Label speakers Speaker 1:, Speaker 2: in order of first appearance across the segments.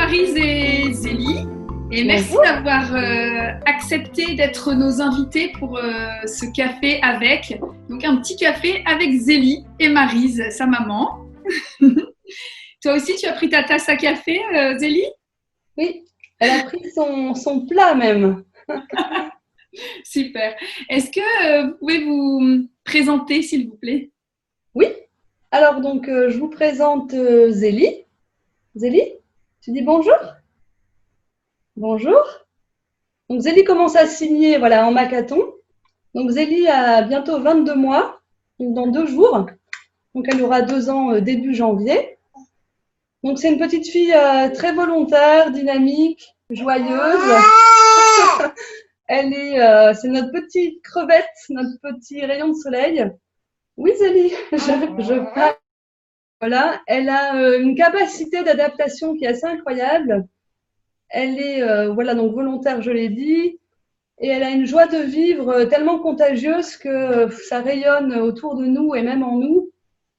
Speaker 1: Maryse et Zélie. Et merci d'avoir accepté d'être nos invités pour ce café avec. Donc un petit café avec Zélie et Maryse, sa maman. Toi aussi, tu as pris ta tasse à café, Zélie?
Speaker 2: Oui, elle a pris son plat même.
Speaker 1: Super. Est-ce que vous pouvez vous présenter, s'il vous plaît?
Speaker 2: Oui, alors donc je vous présente Zélie. Zélie, tu dis bonjour? Bonjour. Donc Zélie commence à signer voilà, en Makaton. Donc Zélie a bientôt 22 mois, donc dans 2 jours. Donc elle aura 2 ans début janvier. Donc c'est une petite fille très volontaire, dynamique, joyeuse. C'est notre petite crevette, notre petit rayon de soleil. Oui Zélie, je parle. Voilà, elle a une capacité d'adaptation qui est assez incroyable. Elle est voilà donc volontaire, je l'ai dit, et elle a une joie de vivre tellement contagieuse que ça rayonne autour de nous et même en nous.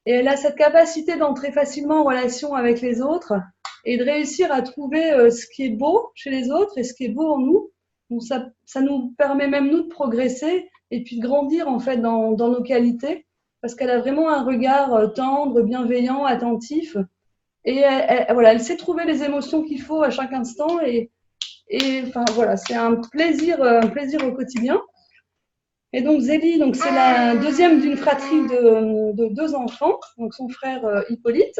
Speaker 2: Et elle a cette capacité d'entrer facilement en relation avec les autres et de réussir à trouver ce qui est beau chez les autres et ce qui est beau en nous. Donc ça nous permet même nous de progresser et puis de grandir en fait dans nos qualités parce qu'elle a vraiment un regard tendre, bienveillant, attentif. Et voilà, elle sait trouver les émotions qu'il faut à chaque instant et enfin voilà, c'est un plaisir au quotidien. Et donc Zélie, donc c'est la deuxième d'une fratrie de 2 enfants, donc son frère Hippolyte,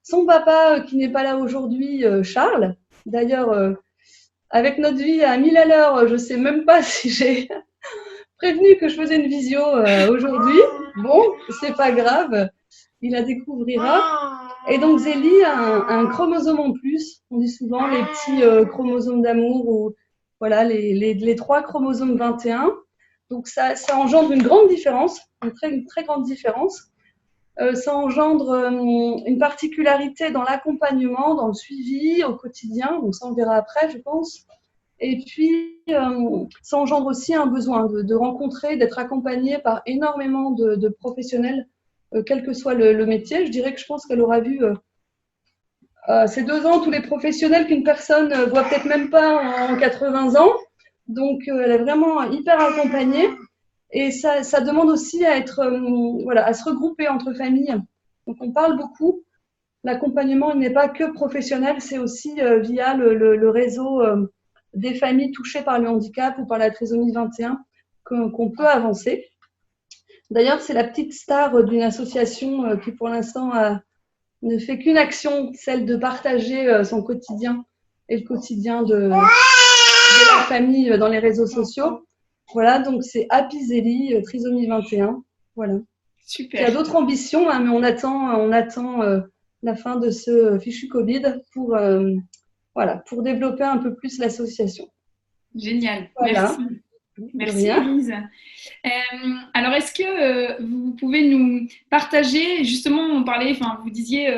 Speaker 2: son papa qui n'est pas là aujourd'hui, Charles. D'ailleurs, avec notre vie à 1000 à l'heure, je sais même pas si j'ai prévenu que je faisais une visio aujourd'hui. Bon, c'est pas grave, il la découvrira. Et donc Zélie a un chromosome en plus. On dit souvent les petits chromosomes d'amour ou voilà les 3 chromosomes 21. Donc ça engendre une grande différence, une très grande différence. Ça engendre une particularité dans l'accompagnement, dans le suivi au quotidien. Donc ça on verra après, je pense. Et puis ça engendre aussi un besoin de rencontrer, d'être accompagné par énormément de professionnels, quel que soit le métier. Je dirais que je pense qu'elle aura vu ces 2 ans tous les professionnels qu'une personne voit peut-être même pas en 80 ans. Donc, elle est vraiment hyper accompagnée. Et ça demande aussi à être, voilà, à se regrouper entre familles. Donc, on parle beaucoup. L'accompagnement, il n'est pas que professionnel, c'est aussi via le réseau des familles touchées par le handicap ou par la trisomie 21 qu'on peut avancer. D'ailleurs, c'est la petite star d'une association qui, pour l'instant, ne fait qu'une action, celle de partager son quotidien et le quotidien de la famille dans les réseaux sociaux. Voilà, donc c'est Happy Zélie, trisomie 21. Voilà.
Speaker 1: Super.
Speaker 2: Il y a d'autres ambitions, hein, mais on attend la fin de ce fichu Covid voilà, pour développer un peu plus l'association.
Speaker 1: Génial.
Speaker 2: Voilà.
Speaker 1: Merci. Merci Élise. Alors, est-ce que vous pouvez nous partager, justement, on parlait, enfin, vous disiez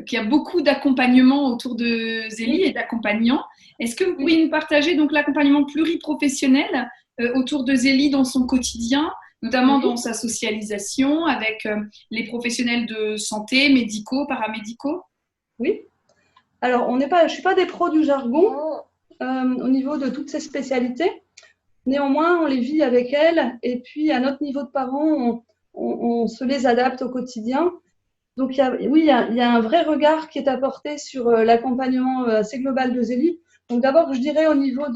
Speaker 1: qu'il y a beaucoup d'accompagnement autour de Zélie et d'accompagnants. Est-ce que vous pouvez nous partager donc l'accompagnement pluriprofessionnel autour de Zélie dans son quotidien, notamment dans sa socialisation avec les professionnels de santé, médicaux, paramédicaux?
Speaker 2: Oui. Alors, je suis pas des pros du jargon au niveau de toutes ces spécialités. Néanmoins, on les vit avec elle et puis à notre niveau de parents, on se les adapte au quotidien. Donc, il y a un vrai regard qui est apporté sur l'accompagnement assez global de Zélie. Donc, d'abord, je dirais au niveau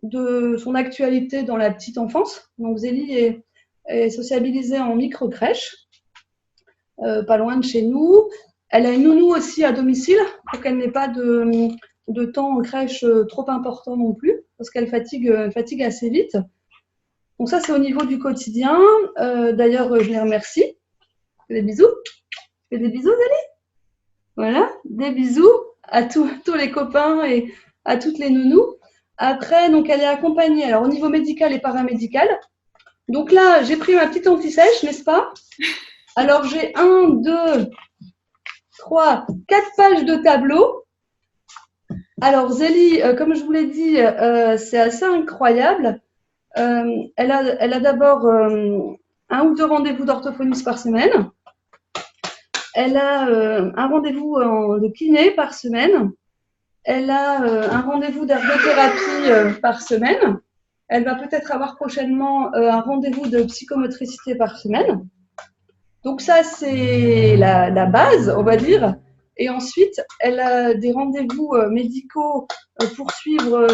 Speaker 2: de son actualité dans la petite enfance. Donc, Zélie est sociabilisée en micro-crèche, pas loin de chez nous. Elle a une nounou aussi à domicile pour qu'elle n'ait pas de temps en crèche trop important non plus, parce qu'elle fatigue assez vite. Donc ça, c'est au niveau du quotidien. D'ailleurs, je les remercie. Des bisous. Tu fais des bisous, Zélie? Voilà, des bisous à tous les copains et à toutes les nounous. Après, donc, elle est accompagnée alors, au niveau médical et paramédical. Donc là, j'ai pris ma petite anti-sèche, n'est-ce pas? Alors, j'ai 1, 2, 3, 4 pages de tableau. Alors, Zélie, comme je vous l'ai dit, c'est assez incroyable. Elle a d'abord 1 ou 2 rendez-vous d'orthophoniste par semaine. Elle a un rendez-vous de kiné par semaine. elle a un rendez-vous d'ergothérapie par semaine. Elle va peut-être avoir prochainement un rendez-vous de psychomotricité par semaine. Donc ça, c'est la base, on va dire. Et ensuite, elle a des rendez-vous médicaux pour suivre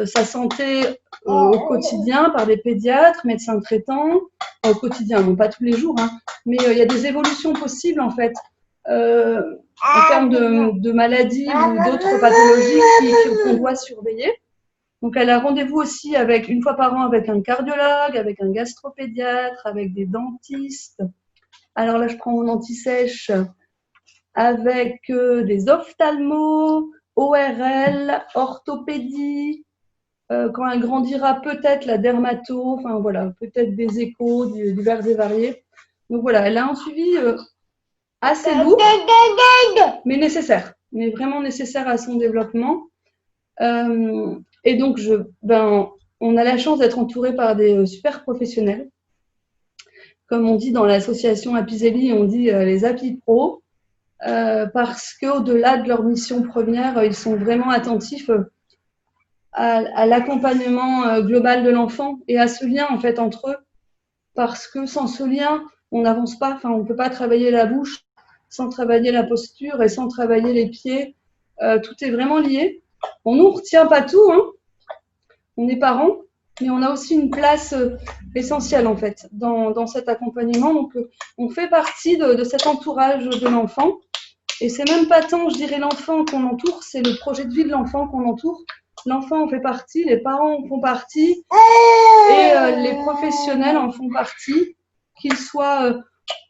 Speaker 2: sa santé au quotidien par des pédiatres, médecins traitants, au quotidien, non pas tous les jours, hein, mais il y a des évolutions possibles en fait en termes de maladies ou d'autres pathologies qu'on doit surveiller. Donc elle a rendez-vous aussi une fois par an avec un cardiologue, avec un gastropédiatre, avec des dentistes. Alors là, je prends mon anti-sèche avec des ophtalmos, ORL, orthopédie. Quand elle grandira, peut-être la dermato, enfin voilà, peut-être des échos divers et variés. Donc voilà, elle a un suivi assez lourd, mais nécessaire, mais vraiment nécessaire à son développement. Et donc, on a la chance d'être entouré par des super professionnels. Comme on dit dans l'association Apizeli, on dit les Happy Pros, parce qu'au-delà de leur mission première, ils sont vraiment attentifs à l'accompagnement global de l'enfant et à ce lien en fait entre eux, parce que sans ce lien, on n'avance pas. Enfin, on ne peut pas travailler la bouche sans travailler la posture et sans travailler les pieds. Tout est vraiment lié. On ne retient pas tout, hein. On est parents, mais on a aussi une place essentielle en fait dans cet accompagnement. Donc, on fait partie de cet entourage de l'enfant. Et c'est même pas tant, je dirais, l'enfant qu'on entoure, c'est le projet de vie de l'enfant qu'on entoure. L'enfant en fait partie, les parents en font partie et les professionnels en font partie, qu'ils soient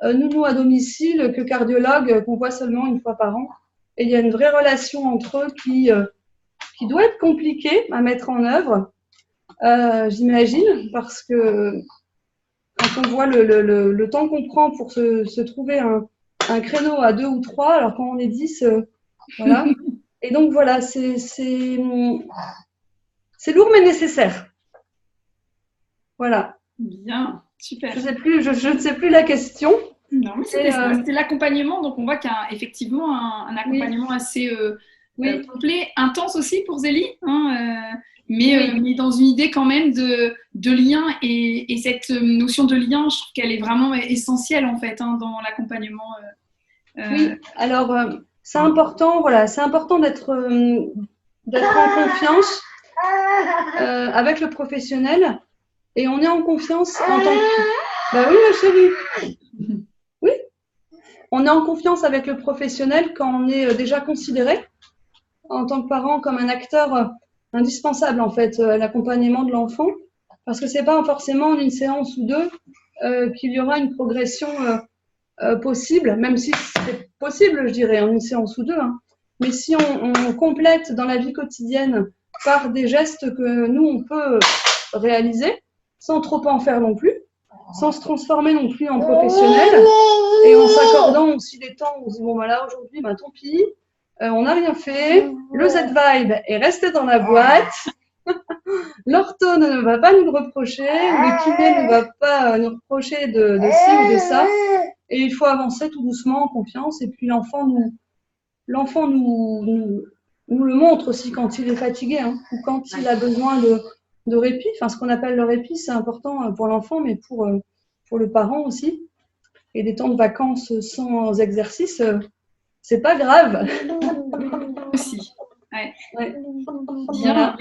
Speaker 2: nounou à domicile que cardiologue qu'on voit seulement une fois par an. Et il y a une vraie relation entre eux qui doit être compliquée à mettre en œuvre, j'imagine, parce que quand on voit le temps qu'on prend pour se trouver un créneau à 2 ou 3, alors quand on est 10, voilà. Et donc voilà, c'est lourd mais nécessaire. Voilà.
Speaker 1: Bien, super.
Speaker 2: Je ne sais plus la question.
Speaker 1: Non, mais c'était l'accompagnement. Donc, on voit qu'il y a effectivement un accompagnement assez complet, intense aussi pour Zélie, hein, mais dans une idée quand même de lien. Et cette notion de lien, je trouve qu'elle est vraiment essentielle en fait hein, dans l'accompagnement.
Speaker 2: Oui, alors c'est important, voilà, c'est important d'être en confiance avec le professionnel. Et on est en confiance en tant que... Bah oui, ma chérie. Oui. On est en confiance avec le professionnel quand on est déjà considéré en tant que parent comme un acteur indispensable en fait à l'accompagnement de l'enfant. Parce que c'est pas forcément en une séance ou deux qu'il y aura une progression possible, même si c'est possible, je dirais, en une séance ou deux. Hein. Mais si on complète dans la vie quotidienne par des gestes que nous, on peut réaliser, sans trop en faire non plus, sans se transformer non plus en professionnel, et en s'accordant aussi des temps où on se dit, bon, voilà, aujourd'hui, bah, tant pis, on n'a rien fait, le Z-Vibe est resté dans la boîte, l'ortho ne va pas nous le reprocher, le kiné ne va pas nous reprocher de ci ou de ça, et il faut avancer tout doucement en confiance, et puis l'enfant nous le montre aussi quand il est fatigué, hein, ou quand il a besoin de répit. Enfin, ce qu'on appelle le répit, c'est important pour l'enfant, mais pour le parent aussi. Et des temps de vacances sans exercice, c'est pas grave.
Speaker 1: Aussi. Ouais. Bien,
Speaker 2: Voilà.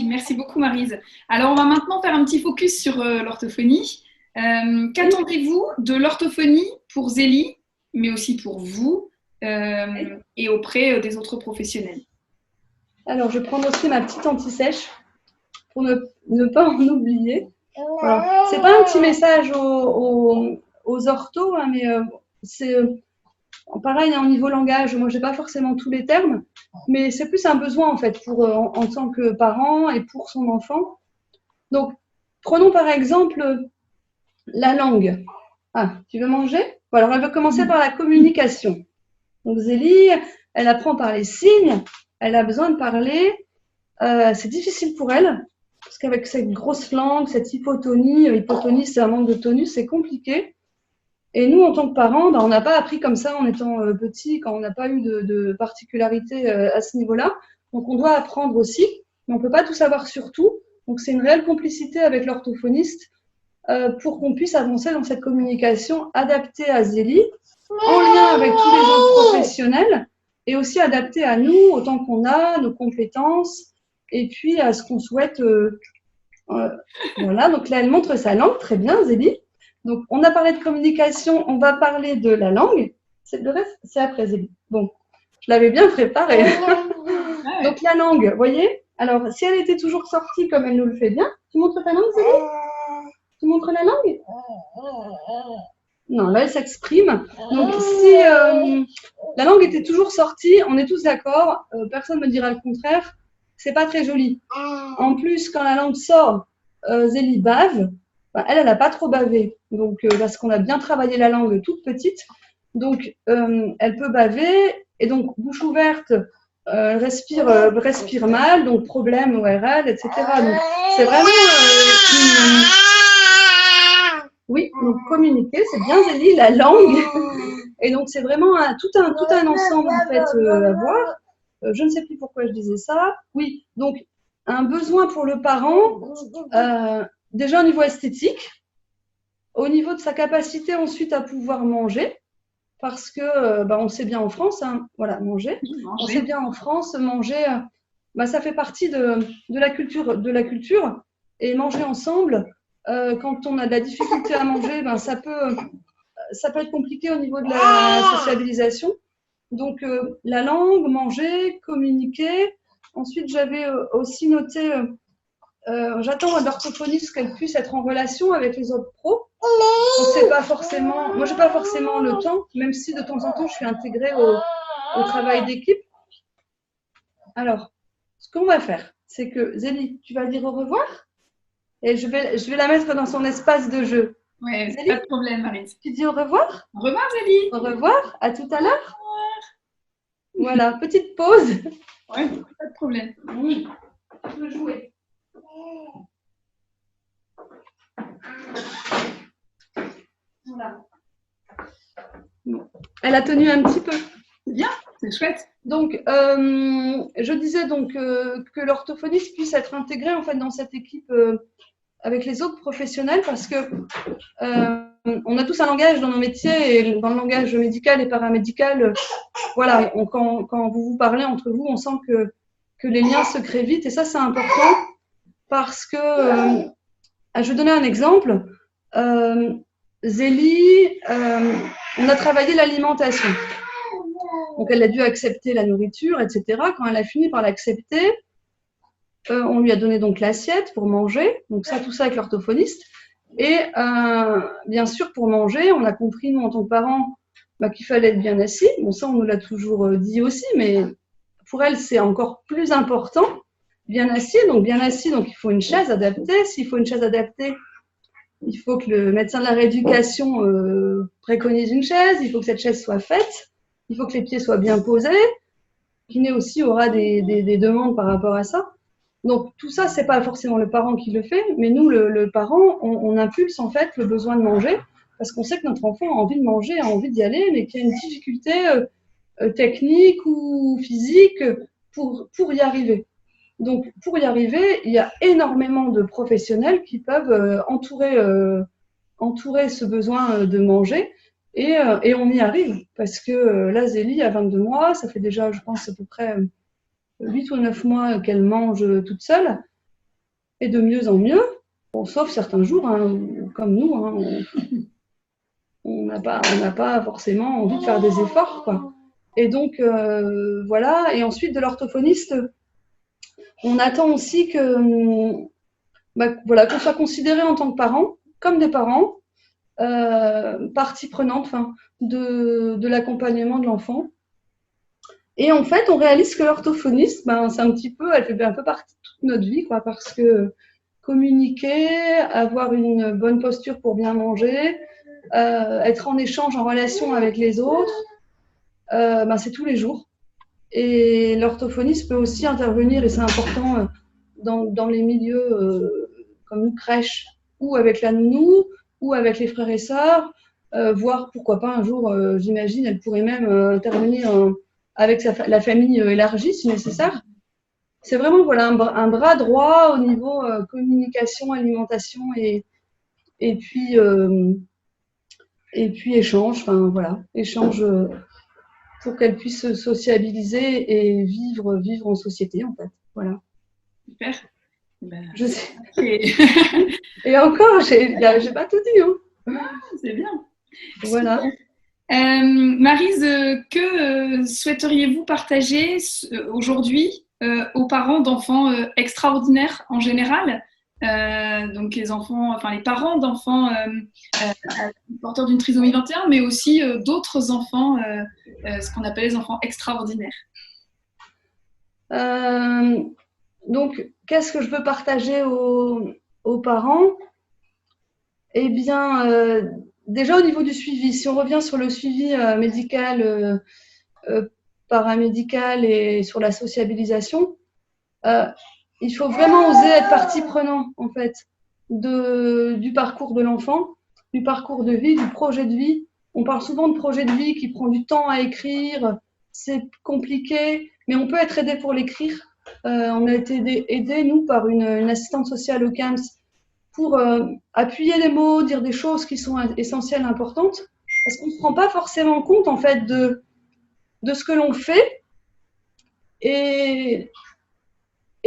Speaker 1: merci beaucoup Maryse. Alors on va maintenant faire un petit focus sur l'orthophonie. Qu'attendez-vous de l'orthophonie pour Zélie, mais aussi pour vous et auprès des autres professionnels?
Speaker 2: Alors je vais prendre aussi ma petite anti-sèche pour ne pas en oublier. Voilà. C'est pas un petit message aux orthos, hein, mais c'est pareil hein, au niveau langage. Moi, j'ai pas forcément tous les termes, mais c'est plus un besoin en fait pour en tant que parent et pour son enfant. Donc, prenons par exemple la langue. Ah, tu veux manger? Bon, alors, elle va commencer par la communication. Donc, Zélie, elle apprend par les signes. Elle a besoin de parler. C'est difficile pour elle. Parce qu'avec cette grosse langue, cette hypotonie, c'est un manque de tonus, c'est compliqué. Et nous, en tant que parents, on n'a pas appris comme ça en étant petit, quand on n'a pas eu de particularité à ce niveau-là. Donc, on doit apprendre aussi, mais on ne peut pas tout savoir sur tout. Donc, c'est une réelle complicité avec l'orthophoniste pour qu'on puisse avancer dans cette communication adaptée à Zélie, en lien avec tous les autres professionnels, et aussi adaptée à nous, autant qu'on a, nos compétences, et puis à ce qu'on souhaite. Voilà, donc là, elle montre sa langue, très bien, Zélie. Donc, on a parlé de communication, on va parler de la langue. Le reste, c'est après, Zélie. Bon, je l'avais bien préparé. Donc, la langue, vous voyez? Alors, si elle était toujours sortie comme elle nous le fait bien, tu montres ta langue, Zélie? Tu montres la langue? Non, là, elle s'exprime. Donc, si la langue était toujours sortie, on est tous d'accord, personne ne me dira le contraire, c'est pas très joli. En plus, quand la langue sort, Zélie bave. Elle n'a pas trop bavé, donc parce qu'on a bien travaillé la langue toute petite, donc elle peut baver, et donc bouche ouverte, respire mal, donc problème ORL, etc. Donc c'est vraiment oui, donc communiquer, c'est bien Zélie, la langue, et donc c'est vraiment tout un ensemble en fait à voir. Je ne sais plus pourquoi je disais ça. Oui, donc un besoin pour le parent. Déjà au niveau esthétique, au niveau de sa capacité ensuite à pouvoir manger, parce que on sait bien en France, hein, voilà, manger. On sait bien en France, manger, ça fait partie de la culture, et manger ensemble, quand on a de la difficulté à manger, ça peut être compliqué au niveau de la sociabilisation. Donc la langue, manger, communiquer. Ensuite, j'avais aussi noté j'attends à l'orthophoniste qu'elle puisse être en relation avec les autres pros. C'est pas forcément, moi j'ai pas forcément le temps, même si de temps en temps je suis intégrée au travail d'équipe. Alors, ce qu'on va faire, c'est que Zélie, tu vas dire au revoir, et je vais la mettre dans son espace de jeu.
Speaker 1: Ouais, Zélie, pas de problème, Marise.
Speaker 2: Tu dis au revoir?
Speaker 1: Au revoir, Zélie.
Speaker 2: Au revoir, à tout à l'heure. Voilà, petite pause.
Speaker 1: Ouais, pas de problème.
Speaker 2: Oui, tu peux jouer. Voilà. Bon. Elle a tenu un petit peu.
Speaker 1: C'est bien, c'est chouette.
Speaker 2: Donc, je disais donc que l'orthophoniste puisse être intégré en fait dans cette équipe avec les autres professionnels, parce que on a tous un langage dans nos métiers, et dans le langage médical et paramédical, voilà, quand vous parlez entre vous, on sent que les liens se créent vite, et ça c'est important, parce que je vais donner un exemple. Zélie, on a travaillé l'alimentation. Donc, elle a dû accepter la nourriture, etc. Quand elle a fini par l'accepter, on lui a donné donc l'assiette pour manger. Donc, tout ça avec l'orthophoniste. Et bien sûr, pour manger, on a compris, nous, en tant que parents, qu'il fallait être bien assis. Bon, ça, on nous l'a toujours dit aussi, mais pour elle, c'est encore plus important. Bien assis, donc il faut une chaise adaptée. S'il faut une chaise adaptée, il faut que le médecin de la rééducation préconise une chaise, il faut que cette chaise soit faite, il faut que les pieds soient bien posés. Le kiné aussi aura des demandes par rapport à ça. Donc tout ça, c'est pas forcément le parent qui le fait, mais nous, le parent, on impulse en fait le besoin de manger, parce qu'on sait que notre enfant a envie de manger, a envie d'y aller, mais qu'il y a une difficulté technique ou physique pour y arriver. Donc, pour y arriver, il y a énormément de professionnels qui peuvent entourer ce besoin de manger, et on y arrive, parce que là, Zélie a 22 mois, ça fait déjà, je pense, à peu près 8 ou 9 mois qu'elle mange toute seule, et de mieux en mieux, bon, sauf certains jours, hein, comme nous, hein, on n'a pas forcément envie de faire des efforts, quoi. Et donc, voilà, et ensuite de l'orthophoniste, on attend aussi qu'on soit considéré en tant que parents, comme des parents, partie prenante de l'accompagnement de l'enfant. Et en fait, on réalise que l'orthophoniste, c'est elle fait un peu partie de toute notre vie, quoi, parce que communiquer, avoir une bonne posture pour bien manger, être en échange, en relation avec les autres, c'est tous les jours. Et l'orthophoniste peut aussi intervenir, et c'est important, dans les milieux comme une crèche, ou avec la nounou, ou avec les frères et sœurs, voire pourquoi pas un jour, j'imagine, elle pourrait même intervenir avec la famille élargie si nécessaire. C'est vraiment voilà, un bras droit au niveau communication, alimentation et puis échange, enfin voilà, échange pour qu'elle puisse se sociabiliser et vivre en société en fait. Voilà.
Speaker 1: Super. Ben,
Speaker 2: je sais. Et encore, j'ai pas tout dit. Hein.
Speaker 1: C'est bien.
Speaker 2: Voilà.
Speaker 1: Maryse, que souhaiteriez-vous partager aujourd'hui aux parents d'enfants extraordinaires en général, donc les enfants, enfin les parents d'enfants porteurs d'une trisomie 21, mais aussi d'autres enfants, ce qu'on appelle les enfants extraordinaires.
Speaker 2: Donc, qu'est-ce que je veux partager aux parents? Eh bien, déjà au niveau du suivi, si on revient sur le suivi médical, paramédical et sur la sociabilisation, il faut vraiment oser être partie prenante en fait du parcours de l'enfant, du parcours de vie, du projet de vie. On parle souvent de projet de vie qui prend du temps à écrire, c'est compliqué, mais on peut être aidé pour l'écrire. On a été aidé, nous, par une assistante sociale au CAMS pour appuyer les mots, dire des choses qui sont essentielles, importantes, parce qu'on ne se rend pas forcément compte en fait de ce que l'on fait et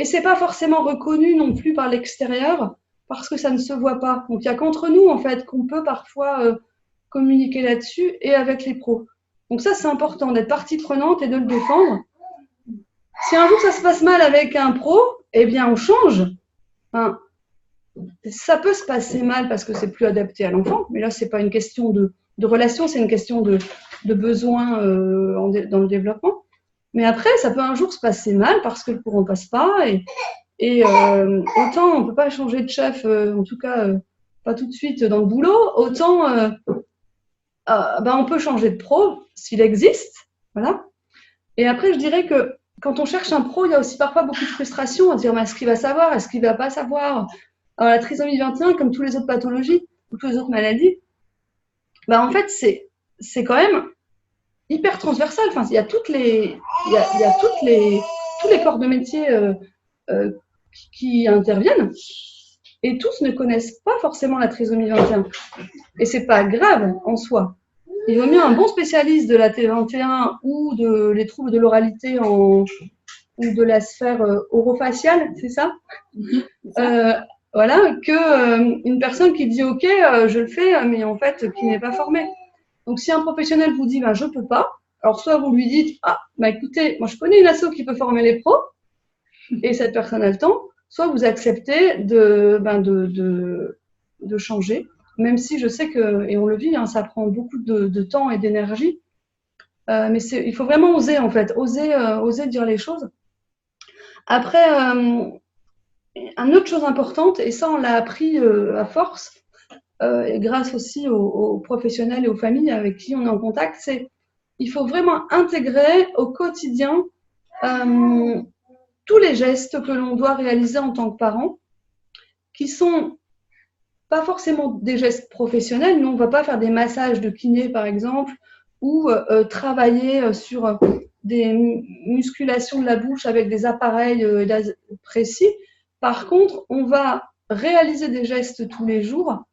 Speaker 2: c'est pas forcément reconnu non plus par l'extérieur parce que ça ne se voit pas. Donc il y a qu'entre nous en fait qu'on peut parfois communiquer là-dessus et avec les pros. Donc ça c'est important d'être partie prenante et de le défendre. Si un jour ça se passe mal avec un pro, eh bien on change. Enfin, ça peut se passer mal parce que c'est plus adapté à l'enfant, mais là c'est pas une question de relation, c'est une question de besoin dans le développement. Mais après, ça peut un jour se passer mal parce que le courant passe pas et autant on peut pas changer de chef, en tout cas pas tout de suite dans le boulot, autant on peut changer de pro s'il existe, voilà. Et après, je dirais que quand on cherche un pro, il y a aussi parfois beaucoup de frustration à dire mais est-ce qu'il va savoir, est-ce qu'il va pas savoir. Alors, la trisomie 21, comme toutes les autres pathologies ou toutes les autres maladies, en fait c'est quand même hyper transversal. Enfin, il y a tous les corps de métier qui interviennent et tous ne connaissent pas forcément la trisomie 21. Et c'est pas grave en soi. Il vaut mieux un bon spécialiste de la T21 ou de les troubles de l'oralité ou de la sphère orofaciale, c'est ça, voilà, que une personne qui dit ok, je le fais, mais en fait qui n'est pas formée. Donc, si un professionnel vous dit, je peux pas, alors soit vous lui dites, écoutez, moi je connais une asso qui peut former les pros, et cette personne a le temps, soit vous acceptez de changer, même si je sais que, et on le vit, ça prend beaucoup de temps et d'énergie, mais il faut vraiment oser en fait, oser dire les choses. Après, une autre chose importante, et ça on l'a appris à force, et grâce aussi aux professionnels et aux familles avec qui on est en contact, c'est il faut vraiment intégrer au quotidien tous les gestes que l'on doit réaliser en tant que parent, qui sont pas forcément des gestes professionnels. Nous, on ne va pas faire des massages de kiné, par exemple, ou travailler sur des musculations de la bouche avec des appareils précis. Par contre, on va réaliser des gestes tous les jours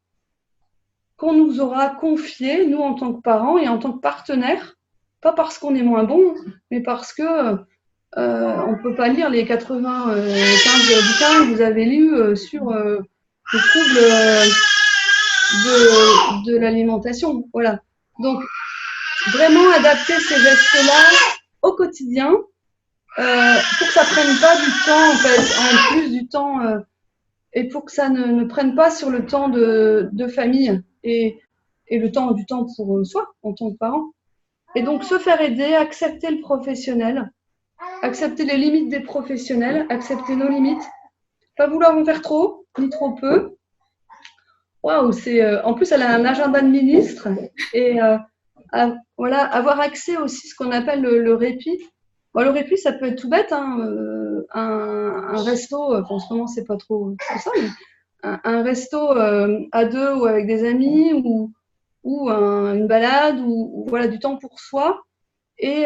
Speaker 2: qu'on nous aura confiés, nous, en tant que parents et en tant que partenaires, pas parce qu'on est moins bon, mais parce que on ne peut pas lire les 95 bouquins que vous avez lus sur les troubles de l'alimentation. Voilà. Donc, vraiment adapter ces gestes-là au quotidien pour que ça ne prenne pas du temps, en fait, en plus du temps, et pour que ça ne prenne pas sur le temps de famille et le temps du temps pour soi, en tant que parent. Et donc, se faire aider, accepter le professionnel, accepter les limites des professionnels, accepter nos limites, pas vouloir en faire trop, ni trop peu. Waouh, en plus, elle a un agenda de ministre et voilà, avoir accès aussi à ce qu'on appelle le répit. Bon, le répit, ça peut être tout bête, un resto, en ce moment, c'est pas trop ça, mais un resto à deux ou avec des amis ou ou une balade, ou voilà, du temps pour soi, et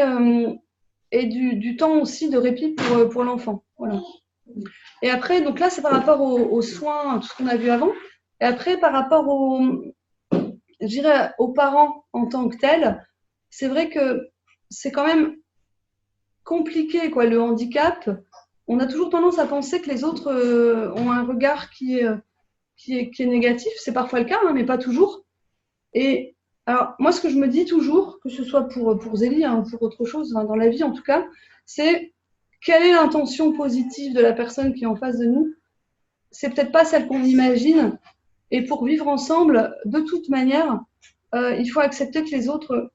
Speaker 2: du temps aussi de répit pour l'enfant. Voilà. Et après, donc là, c'est par rapport aux soins, tout ce qu'on a vu avant. Et après, par rapport je dirais, aux parents en tant que tels, c'est vrai que c'est quand même compliqué, quoi, le handicap. On a toujours tendance à penser que les autres ont un regard qui est négatif. C'est parfois le cas, hein, mais pas toujours. Et alors, moi, ce que je me dis toujours, que ce soit pour Zélie, hein, ou pour autre chose, hein, dans la vie en tout cas, c'est quelle est l'intention positive de la personne qui est en face de nous? C'est peut-être pas celle qu'on imagine. Et pour vivre ensemble, de toute manière, il faut accepter que les autres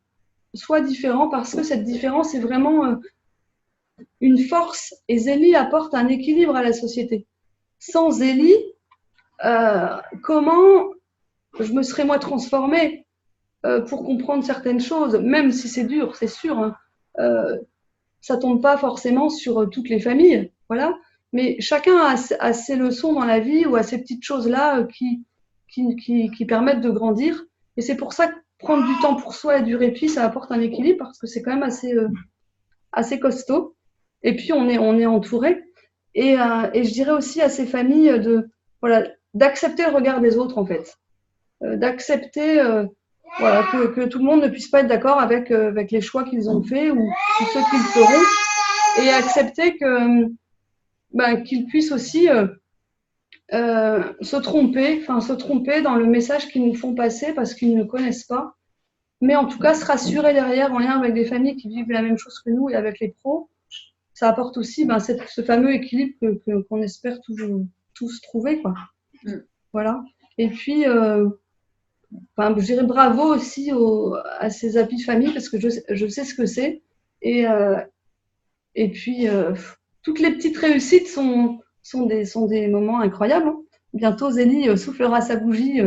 Speaker 2: soient différents parce que cette différence est vraiment une force. Et Zélie apporte un équilibre à la société. Sans Zélie, comment je me serais moi transformée pour comprendre certaines choses, même si c'est dur, c'est sûr. Hein. Ça tombe pas forcément sur toutes les familles, voilà. Mais chacun a ses leçons dans la vie ou a ces petites choses-là qui permettent de grandir. Et c'est pour ça que prendre du temps pour soi et du répit, ça apporte un équilibre parce que c'est quand même assez costaud. Et puis on est entouré. Et je dirais aussi à ces familles d'accepter le regard des autres en fait, d'accepter voilà, que tout le monde ne puisse pas être d'accord avec les choix qu'ils ont faits ou ceux qu'ils feront, et accepter qu'ils puissent aussi se tromper dans le message qu'ils nous font passer parce qu'ils ne connaissent pas. Mais en tout cas, se rassurer derrière en lien avec des familles qui vivent la même chose que nous et avec les pros, ça apporte aussi ce fameux équilibre qu'on espère tous trouver, quoi. Voilà. Et puis, je dirais bravo aussi à ces happy familles parce que je sais ce que c'est. Et puis, toutes les petites réussites sont des moments incroyables. Hein. Bientôt, Zélie soufflera sa bougie.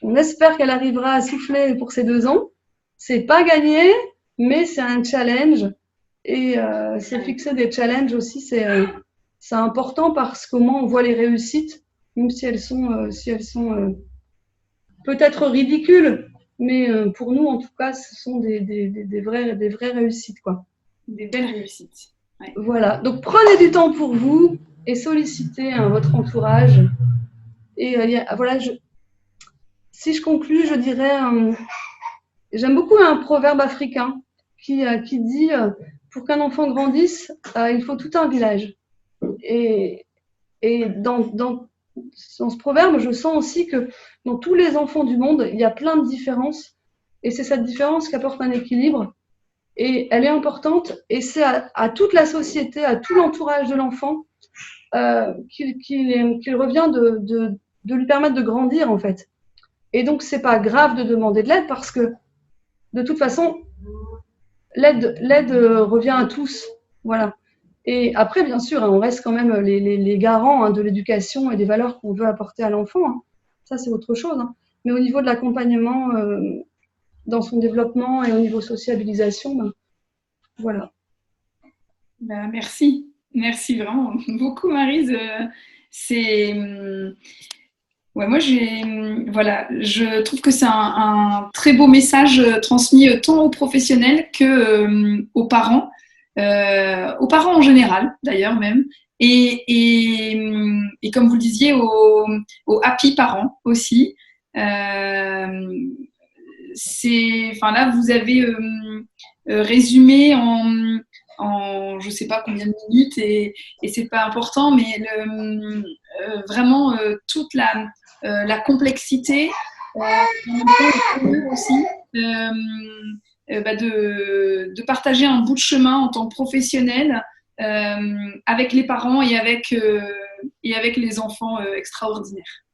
Speaker 2: On espère qu'elle arrivera à souffler pour ses 2 ans. C'est pas gagné, mais c'est un challenge. Et c'est fixer des challenges aussi, c'est important parce qu'au moins on voit les réussites, même si elles sont peut-être ridicules, mais pour nous en tout cas, ce sont des vraies réussites, quoi.
Speaker 1: Des belles réussites.
Speaker 2: Ouais. Voilà. Donc prenez du temps pour vous et sollicitez votre entourage. Et voilà, si je conclue, je dirais, j'aime beaucoup un proverbe africain qui dit pour qu'un enfant grandisse, il faut tout un village. Et dans ce proverbe, je sens aussi que dans tous les enfants du monde, il y a plein de différences. Et c'est cette différence qui apporte un équilibre. Et elle est importante. Et c'est à toute la société, à tout l'entourage de l'enfant, qu'il revient de lui permettre de grandir, en fait. Et donc, c'est pas grave de demander de l'aide parce que, de toute façon, l'aide revient à tous. Voilà. Et après, bien sûr, on reste quand même les garants de l'éducation et des valeurs qu'on veut apporter à l'enfant. Hein. Ça, c'est autre chose. Hein. Mais au niveau de l'accompagnement dans son développement et au niveau sociabilisation, voilà.
Speaker 1: Merci. Merci vraiment beaucoup, Maryse. Ouais, moi, je trouve que c'est un très beau message transmis tant aux professionnels qu'aux parents. Aux parents en général, d'ailleurs même, et comme vous le disiez, aux happy parents aussi. Là, vous avez résumé en je sais pas combien de minutes, et c'est pas important, mais vraiment toute la complexité, aussi. De partager un bout de chemin en tant que professionnel avec les parents et avec les enfants extraordinaires.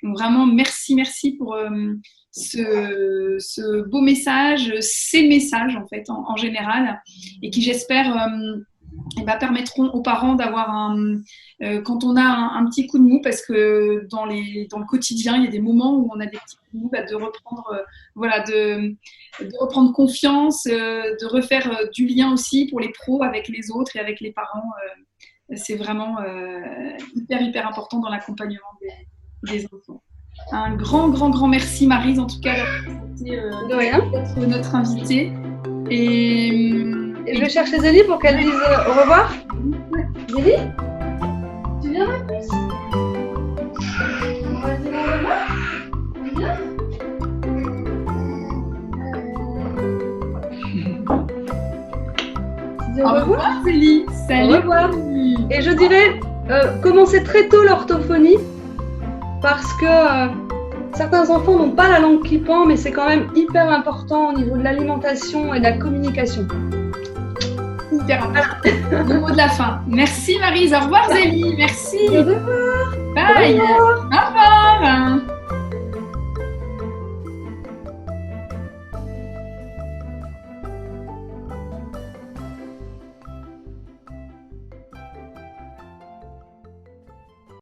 Speaker 1: Donc vraiment, merci pour ce beau message, ces messages en fait en général, et qui j'espère permettront aux parents d'avoir quand on a un petit coup de mou, parce que dans le quotidien, il y a des moments où on a des petits coups de mou, de reprendre, de reprendre confiance, de refaire du lien aussi pour les pros avec les autres et avec les parents. C'est vraiment hyper important dans l'accompagnement des enfants. Un grand merci Maryse, en tout cas, d'être notre invitée. Et
Speaker 2: je vais chercher Zélie pour qu'elle dise au revoir. Zélie, tu viens là plus? On va dire au revoir. Tu viens?
Speaker 1: Au revoir Zélie. Salut.
Speaker 2: Au revoir. Et je dirais, commencez très tôt l'orthophonie parce que certains enfants n'ont pas la langue qui pend, mais c'est quand même hyper important au niveau de l'alimentation et de la communication.
Speaker 1: Hyper important. Le mot de la fin. Merci Maryse. Au revoir Zélie. Merci.
Speaker 2: Au revoir.
Speaker 1: Bye.
Speaker 2: Au revoir.